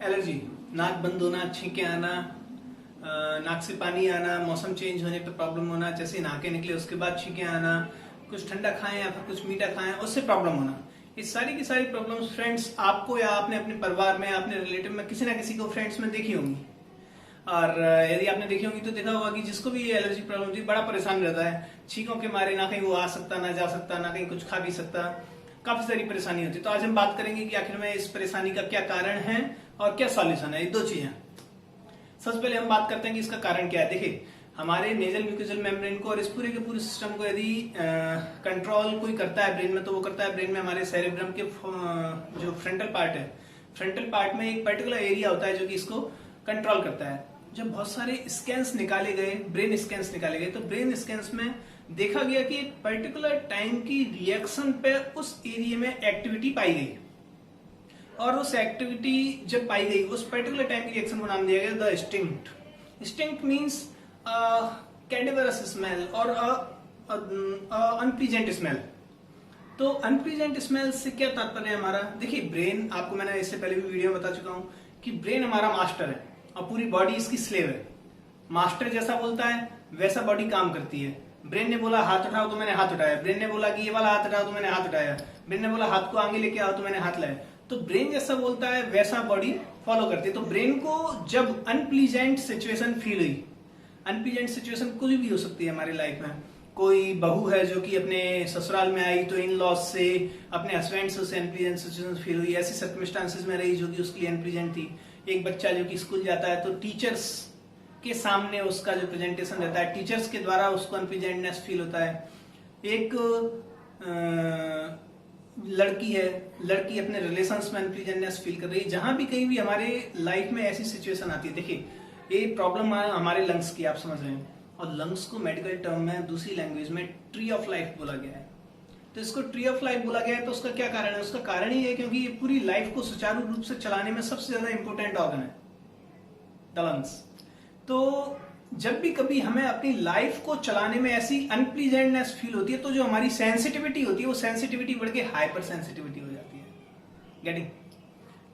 Allergy, नाक बंद होना, छींके आना, नाक से पानी आना, मौसम चेंज होने पे प्रॉब्लम होना, जैसे नहाके निकले उसके बाद छींके आना, कुछ ठंडा खाएं या फिर कुछ मीठा खाएं उससे प्रॉब्लम होना, ये सारी की सारी प्रॉब्लम्स फ्रेंड्स आपको या आपने अपने परिवार में, अपने रिलेटिव में किसी ना किसी को फ्रेंड्स में देखी होंगी। और यदि आपने देखी होंगी तो देखा होगा कि जिसको भी ये एलर्जी प्रॉब्लम थी बड़ा परेशान रहता है, छींकों के मारे ना कहीं वो आ सकता, ना जा सकता, ना कहीं कुछ खा भी सकता, काफी सारी परेशानी होती है। तो आज हम बात करेंगे कि आखिर में इस परेशानी का क्या कारण है और क्या सॉल्यूशन है। ये दो चीजें। सबसे पहले हम बात करते हैं कि इसका कारण क्या है। देखिए, हमारे नेजल म्यूकोजल मेम्ब्रेन को और इस पूरे के पूरे सिस्टम को यदि कंट्रोल कोई करता है ब्रेन में, तो वो करता है ब्रेन में हमारे सेरेब्रम के जो फ्रंटल पार्ट है, फ्रंटल पार्ट में एक पर्टिकुलर एरिया होता है जो कि इसको कंट्रोल करता है। जब बहुत सारे स्कैन्स निकाले गए, ब्रेन स्कैन्स निकाले गए, तो ब्रेन स्कैन्स में देखा गया कि एक पर्टिकुलर टाइम की रिएक्शन पे उस एरिया में एक्टिविटी पाई गई, और उस एक्टिविटी जब पाई गई उस पर्टिकुलर टाइम की रिएक्शन को नाम दिया गया द स्टिंक्ट। स्टिंक्ट मीन्स कैडेवरस स्मेल और अनप्लीजेंट स्मेल। तो अनप्लीजेंट स्मेल से क्या तात्पर्य है हमारा? देखिए, ब्रेन, आपको मैंने इससे पहले भी वीडियो में बता चुका हूं कि ब्रेन हमारा मास्टर है और पूरी बॉडी इसकी स्लेव है। मास्टर जैसा बोलता है वैसा बॉडी काम करती है। ब्रेन ने बोला हाथ उठाओ तो मैंने हाथ उठाया, ब्रेन ने बोला कि ये वाला हाथ उठाओ तो मैंने हाथ उठाया, ब्रेन ने बोला हाथ को आगे लेके आओ तो मैंने हाथ लाया। तो ब्रेन जैसा बोलता है वैसा बॉडी फॉलो करती है। तो ब्रेन को जब अनप्लीजेंट सिचुएशन फील हुई, अनप्लीजेंट सिचुएशन कुछ भी हो सकती है हमारी लाइफ में, कोई बहू है जो कि अपने ससुराल में आई तो इन लॉज से, अपने हस्बैंड से उसे अनप्लीजेंट सिचुएशन फील हुई, ऐसी सर्कमस्टांसेस में रही जो कि उसके लिए अनप्लीजेंट थी। एक बच्चा जो कि स्कूल जाता है तो टीचर्स के सामने उसका जो प्रेजेंटेशन रहता है, टीचर्स के द्वारा उसको अनप्लीजेंटनेस फील होता है। एक लड़की है, लड़की अपने रिलेशंस में अनप्लीजेंटनेस फील कर रही है। जहां भी कहीं भी हमारे लाइफ में ऐसी सिचुएशन आती है, देखिए ये प्रॉब्लम है हमारे लंग्स की, आप समझ रहे हैं, और लंग्स को मेडिकल टर्म में दूसरी लैंग्वेज में ट्री ऑफ लाइफ बोला गया है। तो इसको ट्री ऑफ लाइफ बोला गया है, तो उसका क्या कारण है? उसका कारण ही है क्योंकि ये पूरी लाइफ को सुचारू रूप से चलाने में सबसे ज्यादा इंपॉर्टेंट ऑर्गन है द लंग्स। तो जब भी कभी हमें अपनी लाइफ को चलाने में ऐसी अनप्लीजेंटनेस फील होती है तो जो हमारी सेंसिटिविटी होती है वो सेंसिटिविटी बढ़ के हाइपर सेंसिटिविटी हो जाती है। गेटिंग?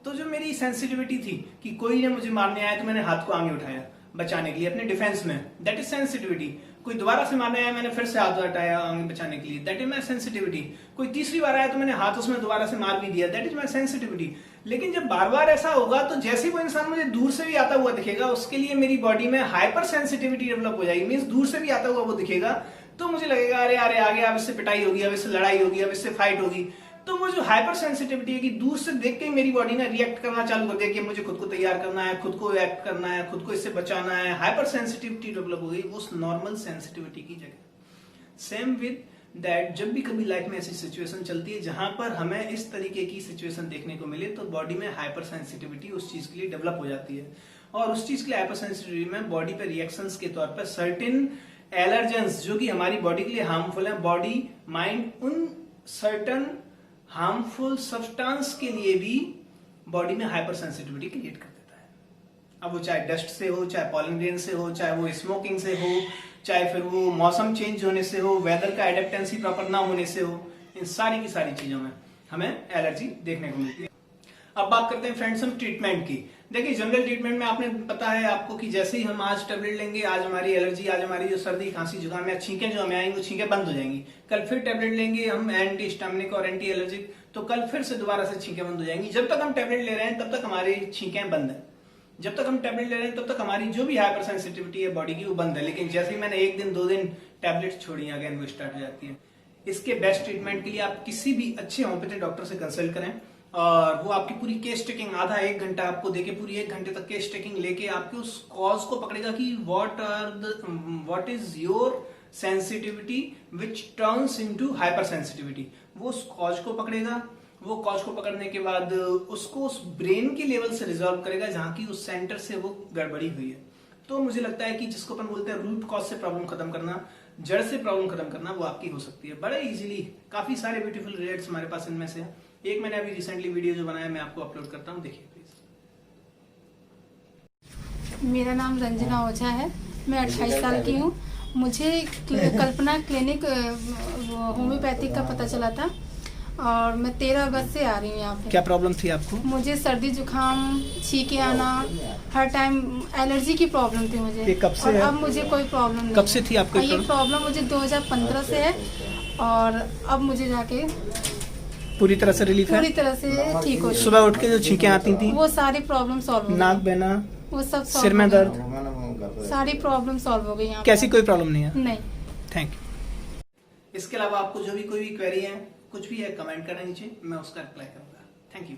तो जो मेरी सेंसिटिविटी थी कि कोई ने मुझे मारने आया तो मैंने हाथ को आगे उठाया बचाने के लिए, अपने डिफेंस में, दैट इज सेंसिटिविटी। कोई दोबारा से मारने आया, मैंने फिर से हाथ उठाया आगे बचाने के लिए, दैट इज माई सेंसिटिविटी। कोई तीसरी बार आया तो मैंने हाथ उसमें दोबारा से मार भी दिया, दैट इज माई सेंसिटिविटी। लेकिन जब बार बार ऐसा होगा तो जैसे ही वो इंसान मुझे दूर से भी आता हुआ दिखेगा, उसके लिए मेरी बॉडी में हाइपर सेंसिटिविटी डेवलप हो जाएगी। मीन्स दूर से भी आता हुआ वो दिखेगा तो मुझे लगेगा अरे अरे आगे अब इससे पिटाई होगी, अब इससे लड़ाई होगी, अब इससे फाइट होगी। तो वो जो हाइपर सेंसिटिविटी है कि दूर से देख के मेरी बॉडी ना रिएक्ट करना चालू कर दिया कि मुझे खुद को तैयार करना है, खुद को एक्ट करना है, खुद को इससे बचाना है, हाइपर सेंसिटिविटी डेवलप हो गई उस नॉर्मल सेंसिटिविटी की जगह। सेम विद दैट, जब भी कभी लाइफ में ऐसी सिचुएशन चलती है जहां पर हमें इस तरीके की सिचुएशन देखने को मिले तो बॉडी में हाइपर सेंसिटिविटी उस चीज के लिए डेवलप हो जाती है, और उस चीज के लिए हाइपर सेंसिटिविटी में बॉडी पे रिएक्शंस के तौर पर सर्टेन एलर्जेंस जो कि हमारी बॉडी के लिए हार्मफुल है, बॉडी माइंड उन सर्टन हार्मफुल सब्सटेंस के लिए भी बॉडी में हाइपर सेंसिटिविटी क्रिएट कर देता है। अब वो चाहे डस्ट से हो, चाहे पॉलन ग्रेन से हो, चाहे वो स्मोकिंग से हो, चाहे फिर वो मौसम चेंज होने से हो, वेदर का एडेप्टेंसी प्रॉपर ना होने से हो, इन सारी की सारी चीजों में हमें एलर्जी देखने को मिलती है। अब बात करते हैं फ्रेंड्स हम ट्रीटमेंट की। देखिए, जनरल ट्रीटमेंट में आपने पता है आपको कि जैसे ही हम आज टैबलेट लेंगे, आज हमारी एलर्जी, आज हमारी जो सर्दी खांसी जुकाम या छींकें जो हमें आएंगी वो छींकें बंद हो जाएंगी। कल फिर टैबलेट लेंगे हम एंटी हिस्टामिनिक और एंटी एलर्जिक, तो कल फिर से दोबारा से छींकें बंद हो जाएंगी। जब तक हम टैबलेट ले रहे हैं तब तक हमारी छींकें बंद है, जब तक हम टैबलेट ले रहे हैं तब तक हमारी जो भी हाइपर सेंसिटिविटी है बॉडी की वो बंद है। लेकिन जैसे ही मैंने एक दिन दो दिन टैबलेट छोड़ी, अगेन वो स्टार्ट हो जाती है। इसके बेस्ट ट्रीटमेंट के लिए आप किसी भी अच्छे होम्योपैथी डॉक्टर से कंसल्ट करें, और वो आपकी पूरी केस टेकिंग आधा एक घंटा आपको देके पूरी एक घंटे तक केस टेकिंग लेके आपके उस कॉज को पकड़ेगा कि what is your sensitivity which turns into hyper sensitivity. वो उस कॉज को पकड़ेगा, वो कॉज को पकड़ने के बाद उसको उस ब्रेन के लेवल से रिजॉल्व करेगा जहां की उस सेंटर से वो गड़बड़ी हुई है। तो मुझे लगता है कि जिसको अपन बोलते हैं रूट कॉज से प्रॉब्लम खत्म करना, जड़ से प्रॉब्लम खत्म करना, वो आपकी हो सकती है बड़े इजीली। काफी सारे ब्यूटीफुल रिजल्ट्स हमारे पास इनमें से। एक मैंने अभी रिसेंटली वीडियो जो बनाया मैं आपको अपलोड करता हूँ, देखिए प्लीज। मेरा नाम रंजना ओझा है, मैं 28 साल की हूँ। मुझे कल्पना क्लिनिक होम्योपैथिक का पता चला था और मैं 13 अगस्त से आ रही हूँ यहाँ पे। क्या प्रॉब्लम थी आपको? मुझे सर्दी जुकाम, छींके आना, हर टाइम एलर्जी की प्रॉब्लम थी मुझे। ये कब से और है? अब मुझे कोई प्रॉब्लम नहीं। कब से थी आपको ये प्रॉब्लम मुझे 2015 से है और अब मुझे जाके पूरी तरह से रिलीफ है? पूरी तरह से ठीक हो। सुबह उठ के जो छींकें आती थी, वो सारी प्रॉब्लम सॉल्व हो नाक गई, बहना, वो सब solve सिर में हो गई। दर्द, सारी प्रॉब्लम सॉल्व हो गई यहाँ कैसी कोई प्रॉब्लम नहीं है? नहीं। Thank you. इसके अलावा आपको जो भी कोई भी क्वेरी है, कुछ भी है, कमेंट करना नीचे, मैं उसका रिप्लाई करूंगा। Thank you.